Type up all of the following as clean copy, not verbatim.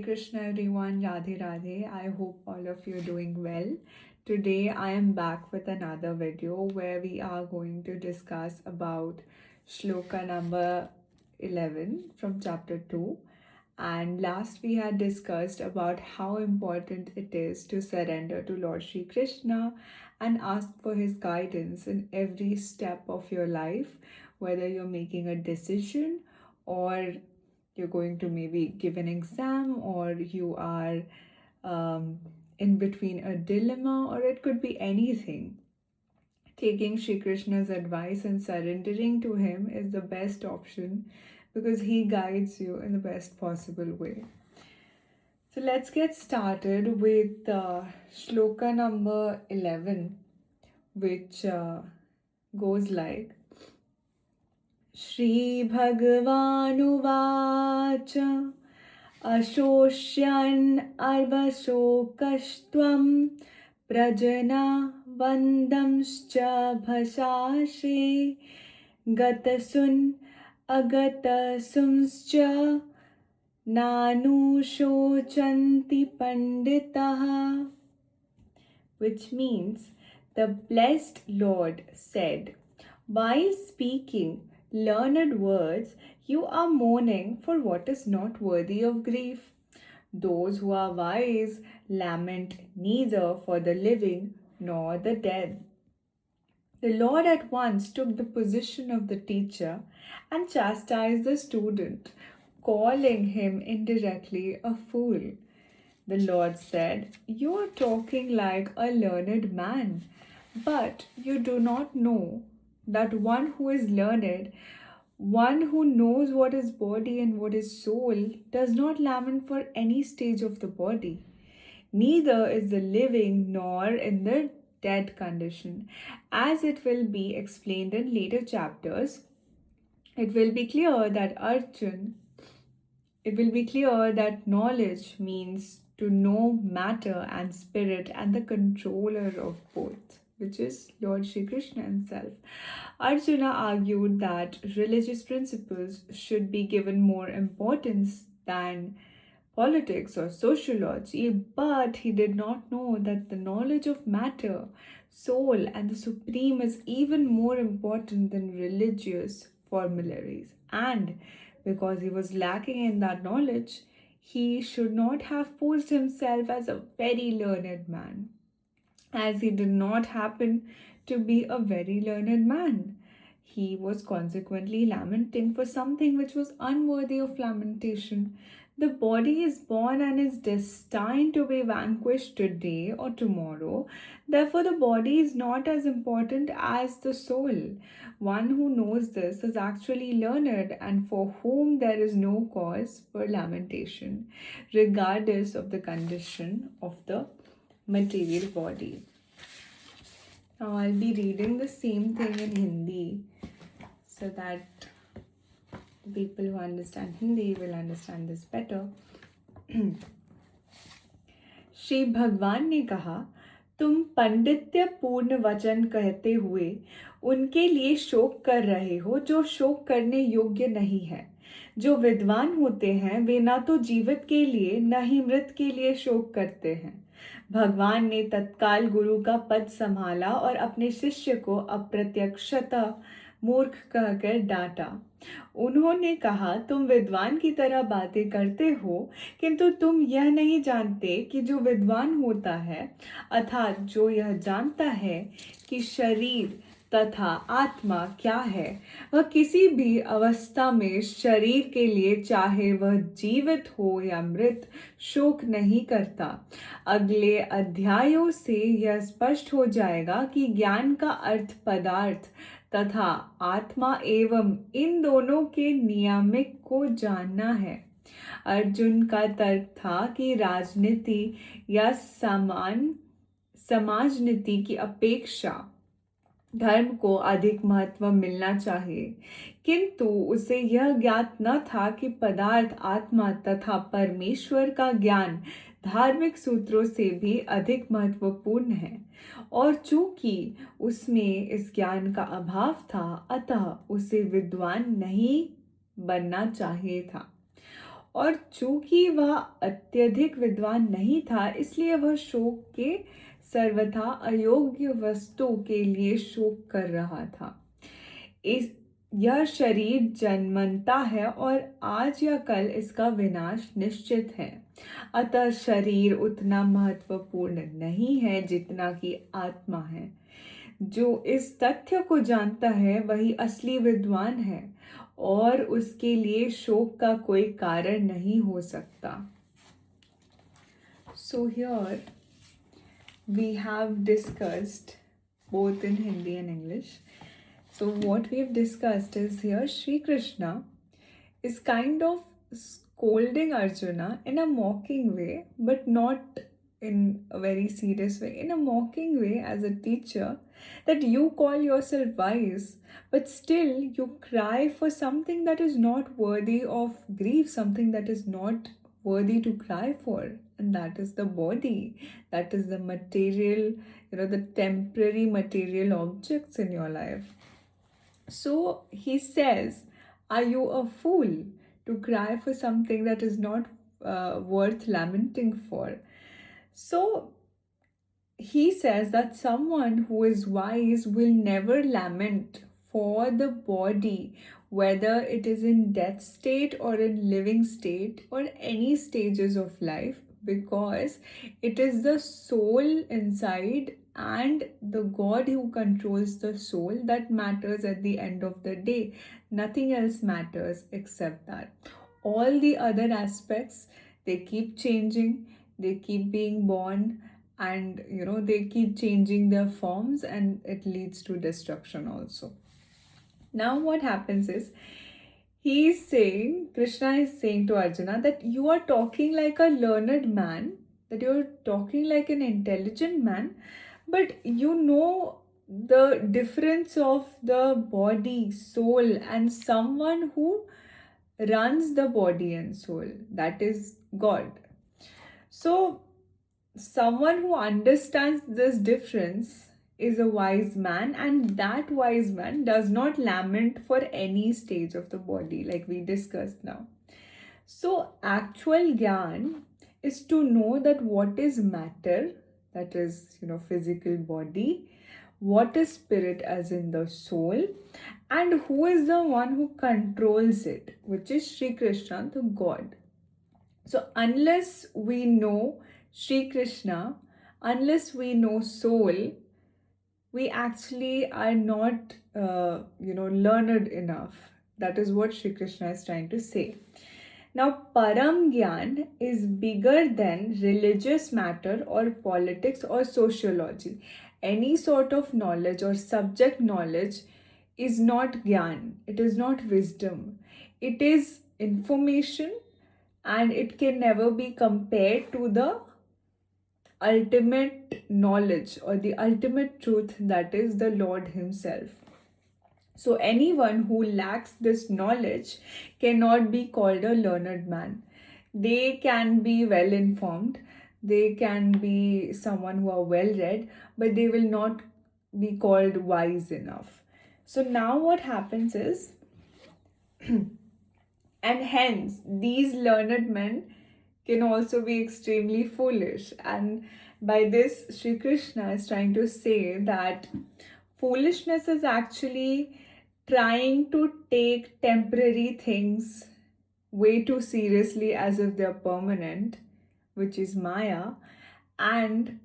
Krishna everyone, Radhe Radhe. I hope all of you are doing well. Today I am back with another video where we are going to discuss about shloka number 11 from chapter 2. And last we had discussed about how important it is to surrender to Lord Shri Krishna and ask for his guidance in every step of your life, whether you're making a decision or you're going to maybe give an exam or you are um, in between a dilemma, or it could be anything. Taking Shri Krishna's advice and surrendering to him is the best option because he guides you in the best possible way. So let's get started with shloka number 11, which goes like श्रीभगवानुवाच अशोष्यन् अर्वशोकस्त्वं प्रजनावन्दंश्च भसाशे गतसून् अगतसूंश्च नानुशोचन्ति पंडितः, which means the blessed Lord said, while speaking learned words, you are mourning for what is not worthy of grief. Those who are wise lament neither for the living nor the dead. The Lord at once took the position of the teacher and chastised the student, calling him indirectly a fool. The Lord said, "You are talking like a learned man, but you do not know that one who is learned, one who knows what is body and what is soul, does not lament for any stage of the body. Neither is the living nor in the dead condition. As it will be explained in later chapters, it will be clear that Arjun it will be clear that knowledge means to know matter and spirit and the controller of both, which is Lord Shri Krishna himself. Arjuna argued that religious principles should be given more importance than politics or sociology, but he did not know that the knowledge of matter, soul, and the supreme is even more important than religious formularies. And because he was lacking in that knowledge, he should not have posed himself as a very learned man, as he did not happen to be a very learned man. He was consequently lamenting for something which was unworthy of lamentation. The body is born and is destined to be vanquished today or tomorrow. Therefore, the body is not as important as the soul. One who knows this is actually learned and for whom there is no cause for lamentation, regardless of the condition of the material body. Now I'll be reading the same thing in Hindi so that people who understand Hindi will understand this better. Shri भगवान ने कहा, तुम पंडित्य पूर्ण वचन कहते हुए उनके लिए शोक कर रहे हो जो शोक करने योग्य नहीं है। जो विद्वान होते हैं वे ना तो जीवित के लिए न ही मृत के लिए शोक करते हैं। भगवान ने तत्काल गुरु का पद संभाला और अपने शिष्य को अप्रत्यक्षतः मूर्ख कहकर डांटा। उन्होंने कहा, तुम विद्वान की तरह बातें करते हो, किंतु तुम यह नहीं जानते कि जो विद्वान होता है, अर्थात जो यह जानता है कि शरीर तथा आत्मा क्या है, वह किसी भी अवस्था में शरीर के लिए, चाहे वह जीवित हो या मृत, शोक नहीं करता। अगले अध्यायों से यह स्पष्ट हो जाएगा कि ज्ञान का अर्थ पदार्थ तथा आत्मा एवं इन दोनों के नियामक को जानना है। अर्जुन का तर्क था कि राजनीति या समाज नीति की अपेक्षा धर्म को अधिक महत्व मिलना चाहिए, किंतु उसे यह ज्ञात न था कि पदार्थ, आत्मा तथा परमेश्वर का ज्ञान धार्मिक सूत्रों से भी अधिक महत्वपूर्ण है, और चूंकि उसमें इस ज्ञान का अभाव था, अतः उसे विद्वान नहीं बनना चाहिए था। और चूंकि वह अत्यधिक विद्वान नहीं था, इसलिए वह शोक के सर्वथा अयोग्य वस्तु के लिए शोक कर रहा था। इस यह शरीर जन्मता है और आज या कल इसका विनाश निश्चित है। अतः शरीर उतना महत्वपूर्ण नहीं है जितना कि आत्मा है। जो इस तथ्य को जानता है वही असली विद्वान है और उसके लिए शोक का कोई कारण नहीं हो सकता। So here we have discussed both in Hindi and English. So what we've discussed is here Sri Krishna is kind of scolding Arjuna in a mocking way, but not in a very serious way, in a mocking way as a teacher, that you call yourself wise, but still you cry for something that is not worthy of grief, something that is not worthy to cry for, and that is the body, that is the material, the temporary material objects in your life. So he says, are you a fool to cry for something that is not worth lamenting for? So he says that someone who is wise will never lament for the body, whether it is in death state or in living state or any stages of life, because it is the soul inside and the God who controls the soul that matters at the end of the day. Nothing else matters except that. All the other aspects, they keep changing, they keep being born, and they keep changing their forms, and it leads to destruction also. Now what happens is, Krishna is saying to Arjuna that you are talking like a learned man, that you're talking like an intelligent man, but you know the difference of the body, soul, and someone who runs the body and soul, that is God. So someone who understands this difference is a wise man, and that wise man does not lament for any stage of the body, like we discussed now. So actual gyan is to know that what is matter, that is physical body, what is spirit as in the soul, and who is the one who controls it, which is Sri Krishna, the God. So unless we know Sri Krishna, unless we know soul, we actually are not learned enough. That is what Sri Krishna is trying to say. Now Param Gyan is bigger than religious matter or politics or sociology. Any sort of knowledge or subject knowledge is not Gyan. It is not wisdom. It is information, and it can never be compared to the ultimate knowledge or the ultimate truth, that is the Lord Himself. So anyone who lacks this knowledge cannot be called a learned man. They can be well informed, they can be someone who are well read, but they will not be called wise enough. So now what happens is, and hence these learned men can also be extremely foolish. And by this, Sri Krishna is trying to say that foolishness is actually trying to take temporary things way too seriously as if they're permanent, which is Maya, and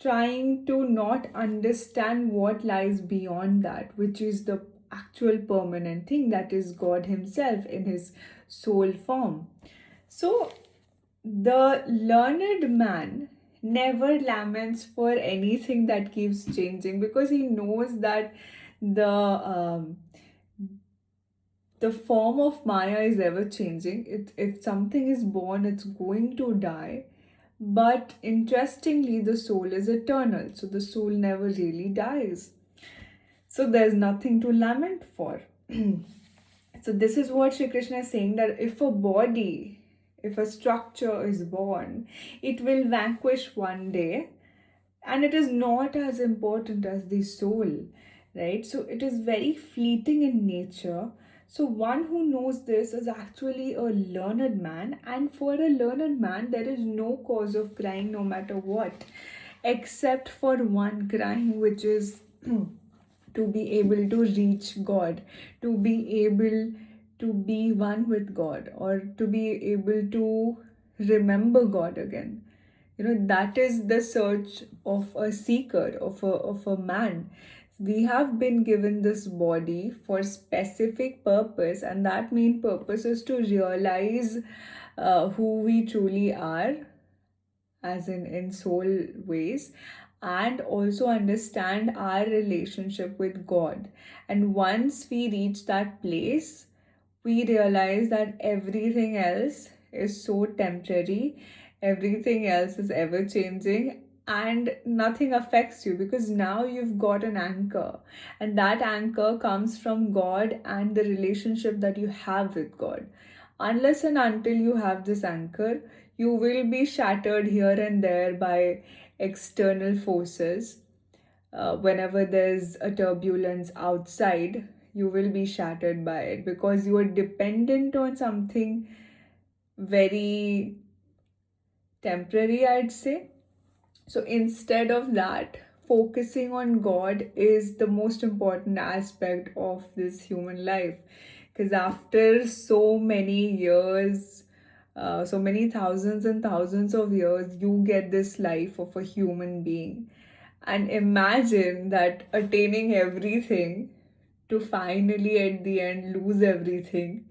trying to not understand what lies beyond that, which is the actual permanent thing, that is God Himself in His soul form. So the learned man never laments for anything that keeps changing, because he knows that the form of Maya is ever changing. If something is born, it's going to die. But interestingly, the soul is eternal, so the soul never really dies. So there's nothing to lament for. So this is what Sri Krishna is saying, that if a body, if a structure is born, it will vanquish one day, and it is not as important as the soul, right? So it is very fleeting in nature. So, one who knows this is actually a learned man, and for a learned man, there is no cause of crying no matter what, except for one crying, which is to be able to reach God, to be able to be one with God, or to be able to remember God again. That is the search of a seeker, of a man. We have been given this body for specific purpose, and that main purpose is to realize who we truly are, as in soul ways, and also understand our relationship with God. And once we reach that place, we realize that everything else is so temporary, everything else is ever changing, and nothing affects you, because now you've got an anchor, and that anchor comes from God and the relationship that you have with God. Unless and until you have this anchor, you will be shattered here and there by external forces. Whenever there's a turbulence outside, you will be shattered by it, because you are dependent on something very temporary, I'd say. So instead of that, focusing on God is the most important aspect of this human life. Because after so many years, so many thousands and thousands of years, you get this life of a human being. And imagine that attaining everything to finally at the end lose everything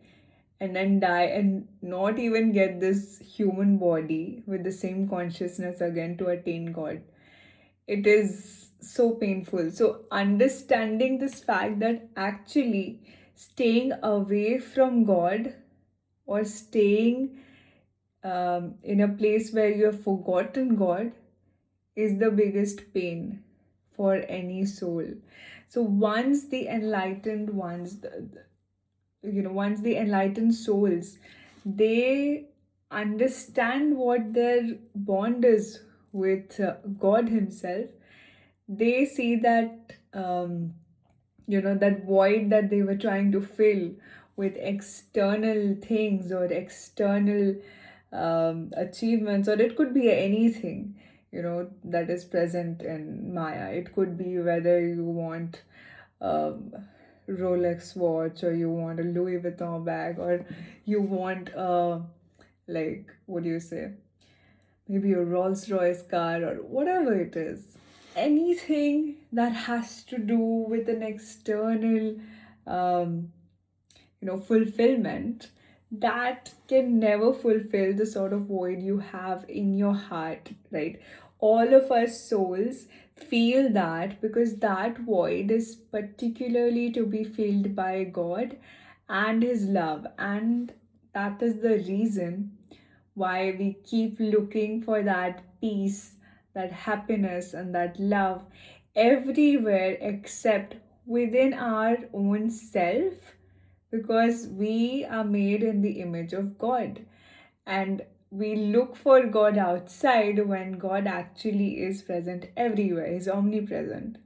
and then die and not even get this human body with the same consciousness again to attain God. It is so painful. So, understanding this fact that actually staying away from God, or staying in a place where you have forgotten God, is the biggest pain for any soul. So once the enlightened ones, once the enlightened souls, they understand what their bond is with God Himself, they see that that void that they were trying to fill with external things or external achievements, or it could be anything that is present in Maya. It could be whether you want um, Rolex watch, or you want a Louis Vuitton bag, or you want like, what do you say, maybe a Rolls Royce car, or whatever it is. Anything that has to do with an external um, fulfillment, that can never fulfill the sort of void you have in your heart, right? All of us souls feel that, because that void is particularly to be filled by God and His love. And that is the reason why we keep looking for that peace, that happiness, and that love everywhere except within our own self, because we are made in the image of God. And we look for God outside when God actually is present everywhere. He's omnipresent.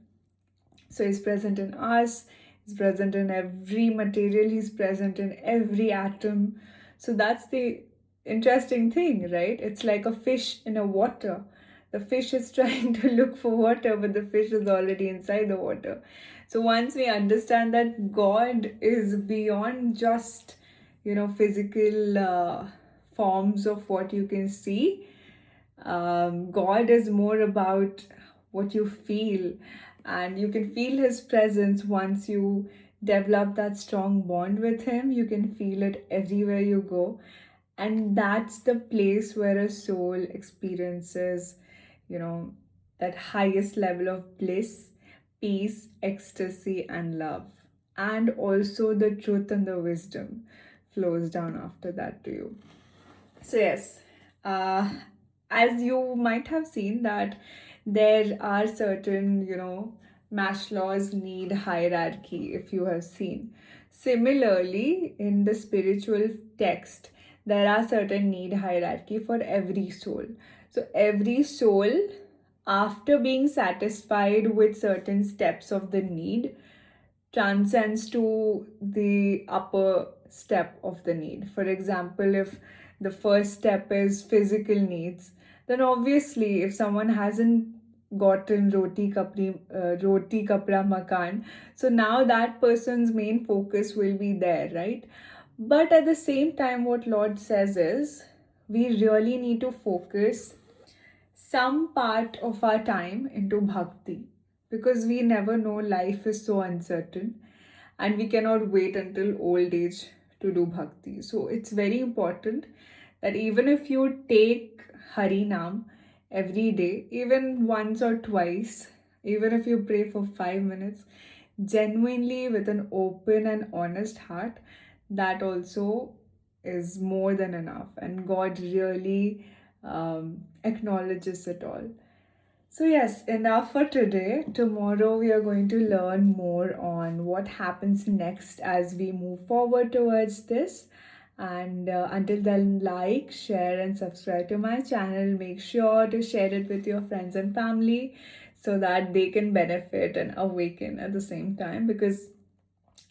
So He's present in us, He's present in every material, He's present in every atom. So that's the interesting thing, right? It's like a fish in a water. The fish is trying to look for water, but the fish is already inside the water. So once we understand that God is beyond just, physical forms of what you can see, God is more about what you feel, and you can feel His presence once you develop that strong bond with Him. You can feel it everywhere you go, and that's the place where a soul experiences, you know, that highest level of bliss, peace, ecstasy, and love. And also the truth and the wisdom flows down after that to you. So yes, uh, as you might have seen that there are certain, Maslow's need hierarchy, if you have seen. Similarly, in the spiritual text, there are certain need hierarchy for every soul. So every soul, after being satisfied with certain steps of the need, transcends to the upper step of the need. For example, if the first step is physical needs, then obviously, if someone hasn't gotten roti kapra makan, so now that person's main focus will be there, right? But at the same time, what Lord says is we really need to focus some part of our time into bhakti, because we never know, life is so uncertain and we cannot wait until old age to do bhakti. So it's very important that even if you take Hari Nam every day, even once or twice, even if you pray for 5 minutes, genuinely with an open and honest heart, that also is more than enough. And God really acknowledges it all. So, yes, enough for today. Tomorrow, we are going to learn more on what happens next as we move forward towards this. And until then, like, share, and subscribe to my channel. Make sure to share it with your friends and family so that they can benefit and awaken at the same time, because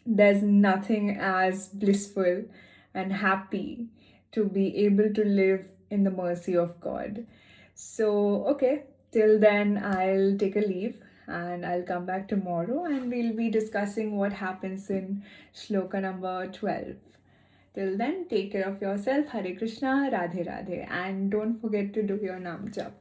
there's nothing as blissful and happy to be able to live in the mercy of God. So, okay, till then, I'll take a leave and I'll come back tomorrow and we'll be discussing what happens in shloka number 12. Till then, take care of yourself. Hare Krishna, Radhe Radhe, and don't forget to do your Nam Jap.